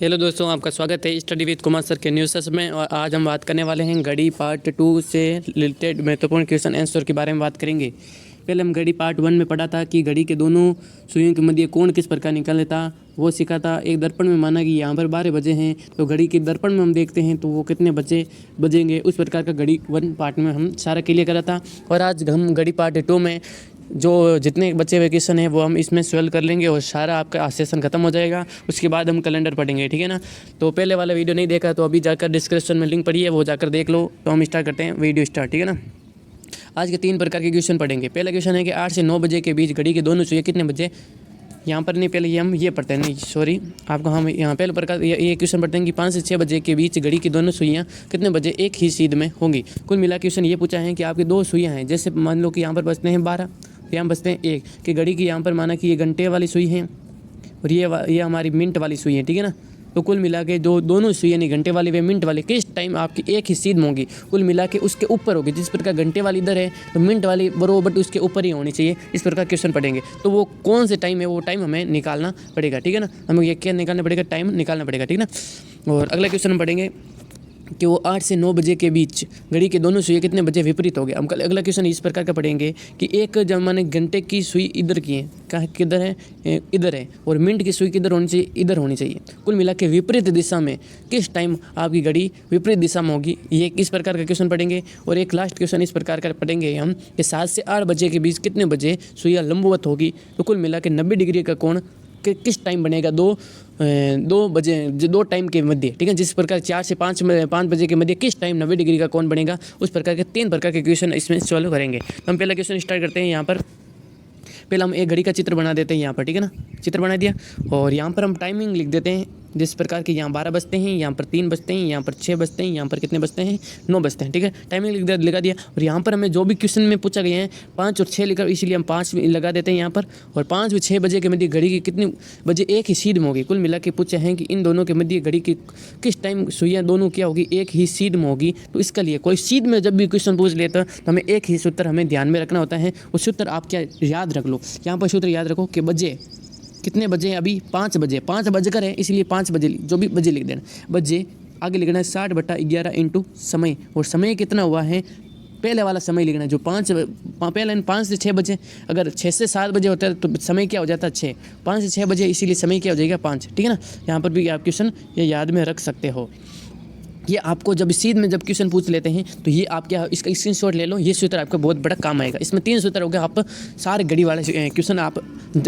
Hello दोस्तों, आपका स्वागत है स्टडी विद कुमार सर के न्यूज़ सेशन में। और आज हम बात करने वाले हैं घड़ी पार्ट 2 से रिलेटेड महत्वपूर्ण क्वेश्चन आंसर के बारे में बात करेंगे। पहले हम घड़ी पार्ट 1 में पढ़ा था कि घड़ी के दोनों सुइयों के मध्य कोण किस प्रकार निकालना था, वो सीखा था। एक दर्पण में माना कि यहाँ पर 12 बजे हैं, तो घड़ी के दर्पण में हम देखते हैं तो वो कितने बजेंगे, उस प्रकार का घड़ी 1 पार्ट में हम सारा क्लियर करा था। और आज हम घड़ी पार्ट 2 में जो जितने बच्चे वेकेशन है वो हम इसमें सॉल्व कर लेंगे और सारा आपका सेशन खत्म हो जाएगा। उसके बाद हम कैलेंडर पढ़ेंगे, ठीक है ना। तो पहले वाला वीडियो नहीं देखा तो अभी जाकर डिस्क्रिप्शन में लिंक पड़ी है, वो जाकर देख लो। तो हम स्टार्ट करते हैं वीडियो स्टार्ट, ठीक है ना। आज के 3 प्रकार के क्वेश्चन पढ़ेंगे। पहला क्वेश्चन है कि 8 से 9 बजे के बीच घड़ी के दोनों सुइयां कितने बजे, यहाँ पर नहीं, पहले हम ये पढ़ते हैं, नहीं सॉरी आपको, हम यहाँ पहले प्रकार ये क्वेश्चन पढ़ते हैं कि 5 से 6 बजे के बीच घड़ी की दोनों सुइयाँ कितने बजे एक ही सीध में होंगी। कुल मिला क्वेश्चन ये पूछा है कि आपकी 2 सुइयाँ हैं, जैसे मान लो कि यहाँ पर बचते हैं 12, तो यहाँ बचते हैं 1, कि घड़ी की यहाँ पर माना कि ये घंटे वाली सुई है और ये हमारी मिनट वाली सुई है, ठीक है ना। तो कुल मिला के जो दोनों सुइयाँ, नहीं घंटे वाली व मिनट वाली, किस टाइम आपकी एक ही सीध में होगी, कुल मिला के उसके ऊपर होगी। जिस प्रकार घंटे वाली इधर है तो मिनट वाली बरोबर उसके ऊपर ही होनी चाहिए। इस प्रकार क्वेश्चन पढ़ेंगे तो वो कौन से टाइम है, वो टाइम हमें निकालना पड़ेगा, ठीक है ना। हमें ये क्या निकालना पड़ेगा, टाइम निकालना पड़ेगा, ठीक है ना। और अगला क्वेश्चन हम पढ़ेंगे कि वो 8 से 9 बजे के बीच घड़ी के दोनों सुइयाँ कितने बजे विपरीत हो गए। हम अगला क्वेश्चन इस प्रकार का पढ़ेंगे कि एक जब माने घंटे की सुई इधर की है, कहाँ किधर है, इधर है, और मिनट की सुई किधर होनी चाहिए, इधर होनी चाहिए। कुल मिला के विपरीत दिशा में किस टाइम आपकी घड़ी विपरीत दिशा में होगी, ये किस प्रकार का क्वेश्चन पढ़ेंगे। और एक लास्ट क्वेश्चन इस प्रकार का पढ़ेंगे हम कि 7 से 8 बजे के बीच कितने बजे सुइयाँ लंबवत होगी। तो कुल मिला के 90 डिग्री का कोण किस टाइम बनेगा, दो टाइम के मध्य, ठीक है। जिस प्रकार 4 से 5 बजे के मध्य किस टाइम 90 डिग्री का कोण बनेगा, उस प्रकार के 3 प्रकार के क्वेश्चन इसमें सॉल्व करेंगे। तो हम पहला क्वेश्चन स्टार्ट करते हैं। यहाँ पर पहले हम एक घड़ी का चित्र बना देते हैं यहाँ पर, ठीक है ना। चित्र बना दिया और यहाँ पर हम टाइमिंग लिख देते हैं। जिस प्रकार के यहाँ 12 बजते हैं, यहाँ पर 3 बजते हैं, यहाँ पर 6 बजते हैं, यहाँ पर कितने बजते हैं, 9 बजते हैं, ठीक है। टाइमिंग लगा दिया। और यहाँ पर हमें जो भी क्वेश्चन में पूछा गया है 5 और 6 लिखा, इसीलिए हम 5 लगा देते हैं यहाँ पर। और 5 व 6 बजे के मध्य घड़ी की कितनी बजे एक ही सीध में होगी। कुल मिला के पूछे हैं कि इन दोनों के मध्य घड़ी की किस टाइम सुइयाँ दोनों क्या होगी, एक ही सीध में होगी। तो इसका लिए कोई सीध में जब भी क्वेश्चन पूछ लेता है तो हमें एक ही सूत्र हमें ध्यान में रखना होता है। वो सूत्र आप क्या याद रख लो, यहाँ पर सूत्र याद रखो कि बजे कितने बजे हैं, अभी 5 बजे, 5 बजकर है, इसलिए 5 बजे, जो भी बजे लिख देना। बजे आगे लिखना है 60/11 इंटू समय। और समय कितना हुआ है, पहले वाला समय लिखना है जो पहले 5 से 6 बजे। अगर 6 से 7 बजे होता है तो समय क्या हो जाता है 6, 5 से 6 बजे, इसीलिए समय क्या हो जाएगा 5, ठीक है ना। यहाँ पर भी आप क्वेश्चन ये याद में रख सकते हो। ये आपको जब सीध में जब क्वेश्चन पूछ लेते हैं तो ये आप क्या, इसका स्क्रीनशॉट ले लो, ये सूत्र आपका बहुत बड़ा काम आएगा। इसमें 3 सूत्र हो गए, आप सारे घड़ी वाले क्वेश्चन आप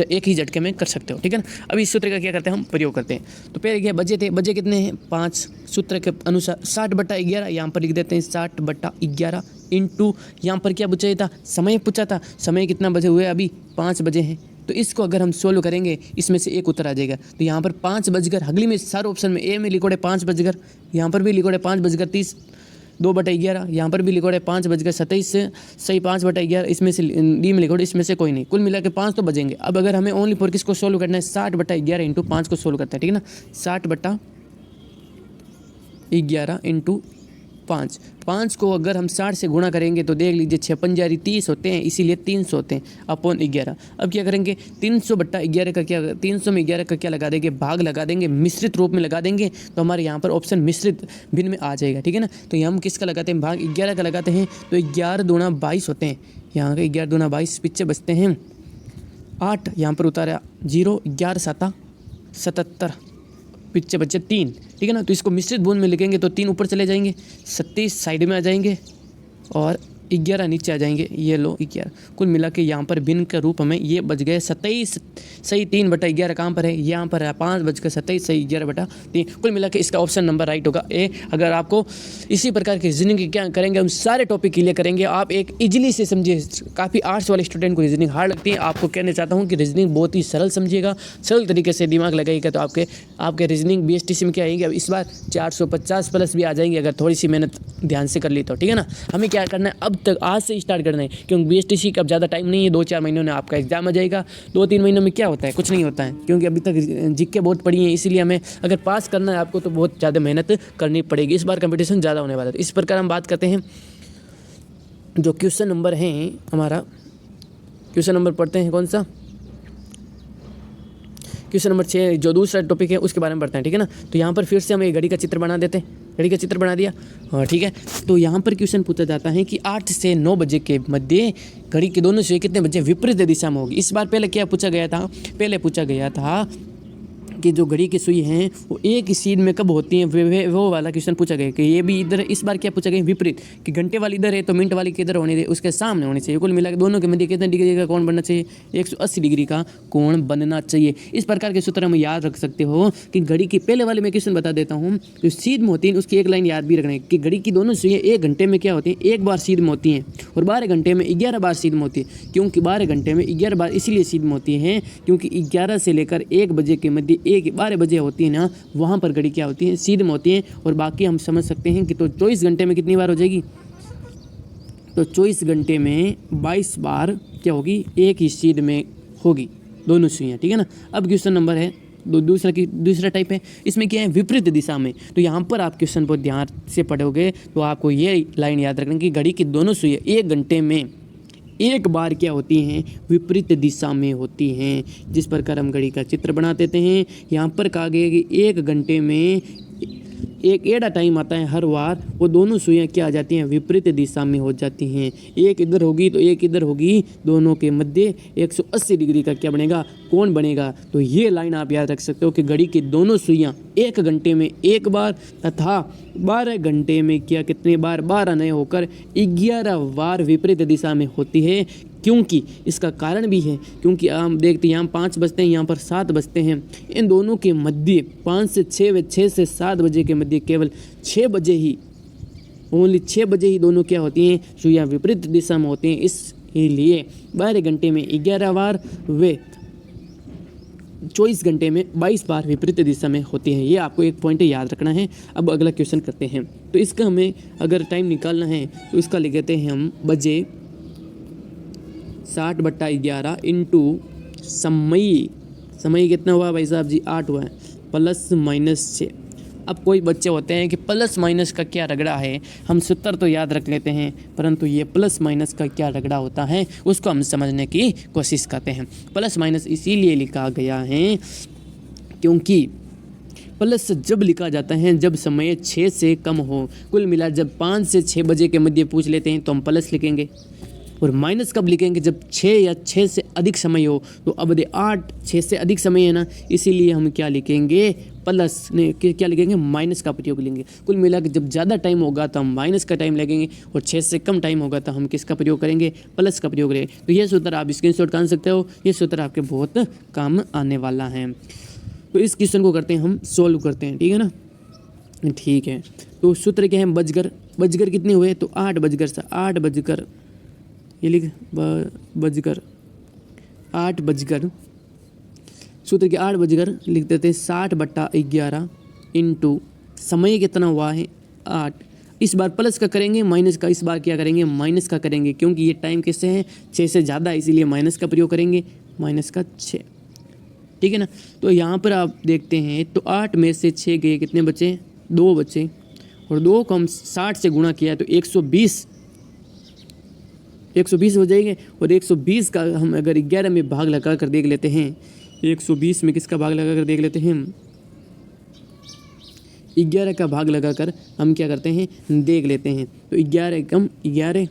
एक ही झटके में कर सकते हो, ठीक है ना। अब इस सूत्र का क्या करते हैं, हम प्रयोग करते हैं। तो पहले क्या बजे थे, बजे कितने हैं 5, सूत्र के अनुसार 60/11, यहाँ पर लिख देते हैं 60/11 इंटू, यहाँ पर क्या पूछा था, समय पूछा था। समय कितना बजे हुए, अभी 5 बजे हैं। तो इसको अगर हम सोल्व करेंगे इसमें से एक उत्तर आ जाएगा। तो यहाँ पर 5 बजकर, अगली में सारे ऑप्शन में ए में लिखो है 5 बजकर, यहाँ पर भी लिखो है 5 बजकर 30, 2/11, यहाँ पर भी लिखो है 5 बजकर 27 से सही 5/11, इसमें से डी में लिखो, इसमें से कोई नहीं। कुल मिला के 5 तो बजेंगे। अब अगर हमें ओनली फॉर किसको सोल्व करना है, 60/11 इंटू 5 को सोल्व करते हैं, ठीक है ना। 60/11 इंटू 5 को अगर हम 60 से गुणा करेंगे तो देख लीजिए 6 पंजारी 30 होते हैं, इसीलिए 300 होते हैं अपॉन 11। अब क्या करेंगे, 300/11 का क्या, 300 में 11 का क्या लगा देंगे, भाग लगा देंगे, मिश्रित रूप में लगा देंगे। तो हमारे यहाँ पर ऑप्शन मिश्रित भिन्न में आ जाएगा, ठीक है ना। तो हम किसका लगाते हैं, भाग 11 का लगाते हैं। तो 11 दूना 22 होते हैं, यहाँ के 11 दूना 22, पीछे बचते हैं 8, यहाँ पर उतारा 0, 11 7 77, पीछे बच्चे 3, ठीक है ना। तो इसको मिश्रित बूंद में लिखेंगे तो 3 ऊपर चले जाएंगे, 37 साइड में आ जाएंगे और 11 नीचे आ जाएंगे। ये लो 11। कुल मिला के यहाँ पर भिन्न का रूप हमें ये बच गए 27 सही 3/11 कहाँ पर है, यहाँ पर है 5 सही 11/3। कुल मिला के इसका ऑप्शन नंबर राइट होगा ए। अगर आपको इसी प्रकार की रीजनिंग क्या करेंगे, हम सारे टॉपिक क्लियर करेंगे, आप एक इजीली से समझिए। काफ़ी आर्ट्स वाले स्टूडेंट को रीजनिंग हार्ड लगती है, आपको कहना चाहता हूँ कि रीजनिंग बहुत ही सरल समझिएगा, सरल तरीके से दिमाग लगाइएगा तो आपके रीजनिंग BSTC में क्या आएंगे, अब इस बार 450 प्लस भी आ जाएंगे अगर थोड़ी सी मेहनत ध्यान से कर ली तो, ठीक है ना। हमें क्या करना है, अब तक आज से स्टार्ट करना है, क्योंकि BSTC का अब ज़्यादा टाइम नहीं है, 2-4 महीनों में आपका एग्जाम आ जाएगा। 2-3 महीनों में क्या होता है, कुछ नहीं होता है, क्योंकि अभी तक जीके बहुत पड़ी हैं। इसीलिए हमें अगर पास करना है आपको तो बहुत ज़्यादा मेहनत करनी पड़ेगी। इस बार कंपटीशन ज़्यादा होने वाला है। इस प्रकार हम बात करते हैं जो क्वेश्चन नंबर हैं, हमारा क्वेश्चन नंबर पढ़ते हैं कौन सा, क्वेश्चन नंबर 6 जो दूसरा टॉपिक है उसके बारे में पढ़ते हैं, ठीक है ना। तो यहाँ पर फिर से हम एक घड़ी का चित्र बना देते हैं, घड़ी का चित्र बना दिया, हाँ ठीक है। तो यहाँ पर क्वेश्चन पूछा जाता है कि 8 से 9 बजे के मध्य घड़ी की दोनों सुई कितने बजे विपरीत दिशा में होगी। इस बार पहले क्या पूछा गया था, पहले पूछा गया था कि जो घड़ी की सुई हैं वो एक ही सीध में कब होती हैं, वो वाला क्वेश्चन पूछा गया कि ये भी इधर। इस बार क्या पूछा गया, विपरीत, कि घंटे वाली इधर है तो मिनट वाली किधर होनी चाहिए, उसके सामने होनी चाहिए। कुल मिला के दोनों के मध्य कितने डिग्री का कोण बनना चाहिए, 180 डिग्री का कोण बनना चाहिए। इस प्रकार के सूत्र हम याद रख सकते हो कि घड़ी की पहले वाले में क्वेश्चन बता देता हूँ, जो सीध में होती है उसकी एक लाइन याद भी रखना है कि घड़ी की दोनों सुइयां 1 घंटे में क्या होती हैं, 1 बार सीध में होती हैं, और 12 घंटे में 11 बार सीध में होती है। क्योंकि 12 घंटे में 11 बार इसलिए सीध में होती हैं क्योंकि 11 से लेकर 1 बजे के मध्य 12 बजे होती है ना, वहाँ पर घड़ी क्या होती है, सीध में होती है। और बाकी हम समझ सकते हैं कि तो 24 घंटे में कितनी बार हो जाएगी, तो 24 घंटे में 22 बार क्या होगी, एक ही सीध में होगी दोनों सुइयां, ठीक है ना। अब क्वेश्चन नंबर है दूसरा टाइप है, इसमें क्या है, विपरीत दिशा में। तो यहाँ पर आप क्वेश्चन को ध्यान से पढ़ोगे तो आपको ये लाइन याद रखना कि घड़ी की दोनों सुइयां 1 घंटे में 1 बार क्या होती हैं, विपरीत दिशा में होती हैं। जिस प्रकार हम घड़ी का चित्र बना देते हैं, यहाँ पर कहा गया कि 1 घंटे में एक एड़ा टाइम आता है हर बार, वो दोनों सुइयां क्या आ जाती हैं, विपरीत दिशा में हो जाती हैं। एक इधर होगी तो एक इधर होगी, दोनों के मध्य 180 डिग्री का क्या बनेगा, कोण बनेगा। तो ये लाइन आप याद रख सकते हो कि घड़ी की दोनों सुइयां 1 घंटे में 1 बार तथा 12 घंटे में क्या कितने बार, 12 नए होकर 11 बार विपरीत दिशा में होती है। क्योंकि इसका कारण भी है, क्योंकि हम देखते हैं यहाँ 5 बजते हैं, यहाँ पर 7 बजते हैं, इन दोनों के मध्य 5 से 6 व 6 से 7 बजे के मध्य केवल 6 बजे ही, ओनली 6 बजे ही दोनों क्या होती हैं, सुइयां विपरीत दिशा में होती हैं। इसलिए 12 घंटे में 11 बार वे 24 घंटे में 22 बार विपरीत दिशा में होती हैं। ये आपको एक पॉइंट याद रखना है। अब अगला क्वेश्चन करते हैं। तो इसका हमें अगर टाइम निकालना है तो इसका लिख देते हैं हम बजे 60/11 इंटू समय कितना हुआ भाई साहब जी, 8 हुआ है, +-6। अब कोई बच्चे होते हैं कि प्लस माइनस का क्या रगड़ा है, हम सूत्र तो याद रख लेते हैं परंतु ये प्लस माइनस का क्या रगड़ा होता है उसको हम समझने की कोशिश करते हैं। प्लस माइनस इसीलिए लिखा गया है क्योंकि प्लस जब लिखा जाता है जब समय 6 से कम हो। कुल मिला जब 5 से 6 बजे के मध्य पूछ लेते हैं तो हम प्लस लिखेंगे, और माइनस कब लिखेंगे, जब 6 या 6 से अधिक समय हो। तो अब 8 6 से अधिक समय है ना, इसीलिए हम क्या लिखेंगे, प्लस ने क्या लिखेंगे, माइनस का प्रयोग लेंगे। कुल मिला के जब ज़्यादा टाइम होगा तो हम माइनस का टाइम लगेंगे, और 6 से कम टाइम होगा तो हम किसका प्रयोग करेंगे, प्लस का प्रयोग करेंगे। तो ये सूत्र आप स्क्रीनशॉट कर सकते हो, ये सूत्र आपके बहुत काम आने वाला है। तो इस क्वेश्चन को करते हैं हम सॉल्व करते हैं, ठीक है ना, ठीक है। तो सूत्र क्या है, बजकर कितने हुए, तो 8 बजकर ये लिख बजकर 8 बजकर, सूत्र के 8 बजकर लिख देते हैं 60/11 इंटू समय कितना हुआ है 8। इस बार प्लस का करेंगे, माइनस का इस बार क्या करेंगे, माइनस का करेंगे, क्योंकि ये टाइम किससे है, 6 से ज़्यादा है, इसीलिए माइनस का प्रयोग करेंगे, -6, ठीक है ना। तो यहाँ पर आप देखते हैं तो 8 में से 6 गए, कितने बचे, 2 बचे, और 2 को हम 60 से गुणा किया है तो 120 हो जाएंगे। और 120 का हम अगर 11 में भाग लगा कर देख लेते हैं, 120 में किसका भाग लगा कर देख लेते हैं, 11 का भाग लगाकर हम क्या करते हैं, देख लेते हैं। तो 11 कम 11,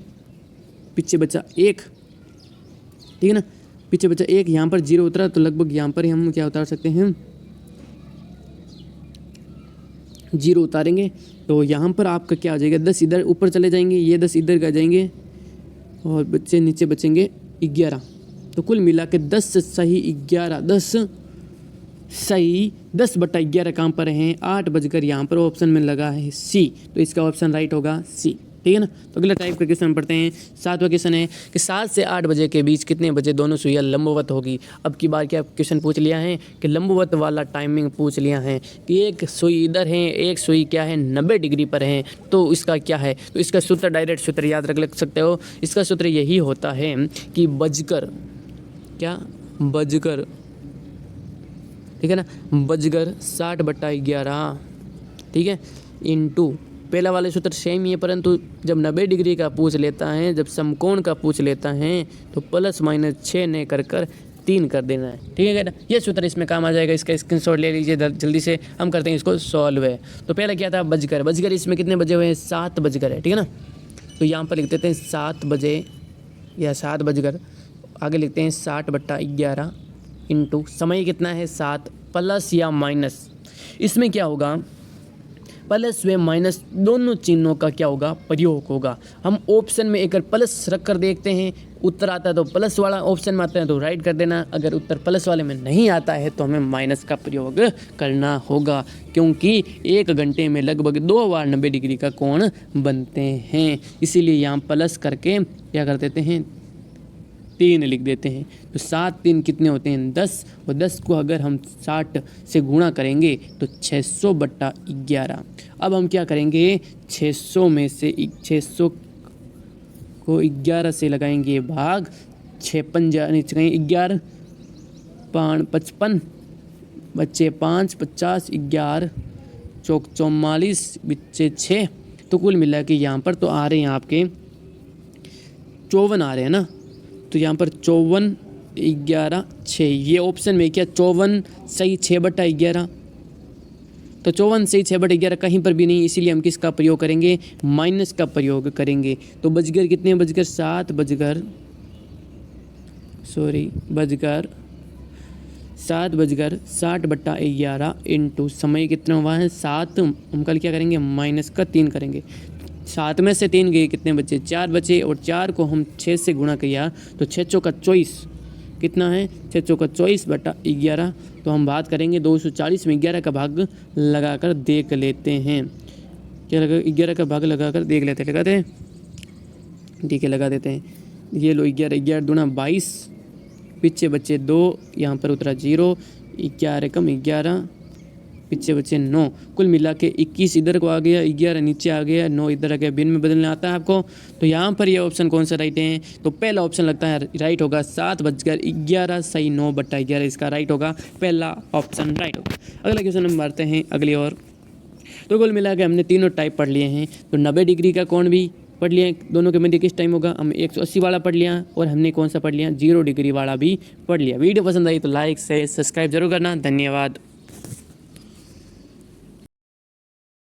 पीछे बचा 1, ठीक है ना, पीछे बचा 1, यहाँ पर 0 उतरा तो लगभग यहाँ पर हम क्या उतार सकते हैं, 0 उतारेंगे तो यहाँ पर आपका क्या आ जाएगा, 10 इधर ऊपर चले जाएंगे, ये 10 इधर का जाएंगे, और बच्चे नीचे बचेंगे 11। तो कुल मिला के 10 सही 11, 10/11 कहाँ पर हैं, 8 बजकर यहाँ पर ऑप्शन में लगा है सी, तो इसका ऑप्शन राइट होगा सी, ठीक है ना। तो अगला टाइप का क्वेश्चन पढ़ते हैं। 7वां क्वेश्चन है कि 7 से 8 बजे के बीच कितने बजे दोनों सुइयां लंबवत होगी। अब की बार क्या क्वेश्चन पूछ लिया है कि लंबवत वाला टाइमिंग पूछ लिया है कि एक सुई इधर है, एक सुई क्या है 90 डिग्री पर है, तो इसका क्या है। तो इसका सूत्र डायरेक्ट सूत्र याद रख सकते हो। इसका सूत्र यही होता है कि बजकर, ठीक है ना, बजकर 60/11, ठीक है, इंटू पहला वाले सूत्र सेम ही है, परंतु जब 90 डिग्री का पूछ लेता है, जब समकोण का पूछ लेता है तो +-6 ने कर 3 कर देना है, ठीक है ना। ये सूत्र इसमें काम आ जाएगा, इसका स्क्रीनशॉट ले लीजिए जल्दी से, हम करते हैं इसको सॉल्व है। तो पहला क्या था, बजकर इसमें कितने बजे हुए हैं, 7 बजकर है, ठीक है ना। तो यहाँ पर लिख देते हैं 7 बजे या 7 बजकर, आगे लिखते हैं 60/11 इंटू समय कितना है 7, प्लस या माइनस, इसमें क्या होगा, प्लस व माइनस दोनों चिन्हों का क्या होगा, प्रयोग होगा। हम ऑप्शन में एक प्लस रख कर देखते हैं, उत्तर आता है तो प्लस वाला ऑप्शन में आता है तो राइट कर देना, अगर उत्तर प्लस वाले में नहीं आता है तो हमें माइनस का प्रयोग करना होगा, क्योंकि 1 घंटे में लगभग 2 बार 90 डिग्री का कोण बनते हैं। इसीलिए यहाँ प्लस करके क्या कर देते हैं, 3 लिख देते हैं। तो 7 3 कितने होते हैं, 10, और 10 को अगर हम 60 से गुणा करेंगे तो 600/11। अब हम क्या करेंगे, 600 में से 600 को 11 से लगाएंगे भाग, 6 पंजा 11 5 55 बच्चे 5 50 11 चौक 44 बच्चे 6, तो कुल मिला के यहाँ पर तो आ रहे हैं आपके 54 आ रहे हैं ना। तो यहाँ पर 54 11 6, ये ऑप्शन में क्या 54 सही 6/11, तो 54 सही 6/11 कहीं पर भी नहीं, इसीलिए हम किसका प्रयोग करेंगे, माइनस का प्रयोग करेंगे। तो बजकर कितने, बजकर 7 बजकर 60/11 इंटू समय कितना हुआ है 7, हम कल क्या करेंगे, माइनस का 3 करेंगे। 7 में से 3 गए, कितने बचे, 4 बचे, और 4 को हम 6 से गुणा किया तो 6 चौका 24 कितना है, 6 चौका 24/11। तो हम बात करेंगे 240 में 11 का भाग लगाकर देख लेते हैं, क्या लगा, 11 का भाग लगाकर देख लेते हैं, लगाते हैं, ठीक है लगा देते हैं। ये लो 11 दूना 22, पीछे बच्चे 2, यहाँ पर उतरा 0, 11 कम 11, पीछे बचे 9, कुल मिला के 21 इधर को आ गया, 11 नीचे आ गया, 9 इधर आ गया, बिन में बदलने आता है आपको। तो यहाँ पर ये ऑप्शन कौन सा राइट है, तो पहला ऑप्शन लगता है राइट होगा, 7/11 सही 9/11 इसका राइट होगा, पहला ऑप्शन राइट होगा। अगला क्वेश्चन हम मारते हैं अगली और। तो कुल मिला के हमने तीनों टाइप पढ़ लिए हैं। तो 90 डिग्री का कोण भी पढ़ लिया, दोनों के मध्य किस टाइम होगा, हम 180 वाला पढ़ लिया, और हमने कौन सा पढ़ लिया, 0 डिग्री वाला भी पढ़ लिया। वीडियो पसंद आई तो लाइक से सब्सक्राइब जरूर करना, धन्यवाद।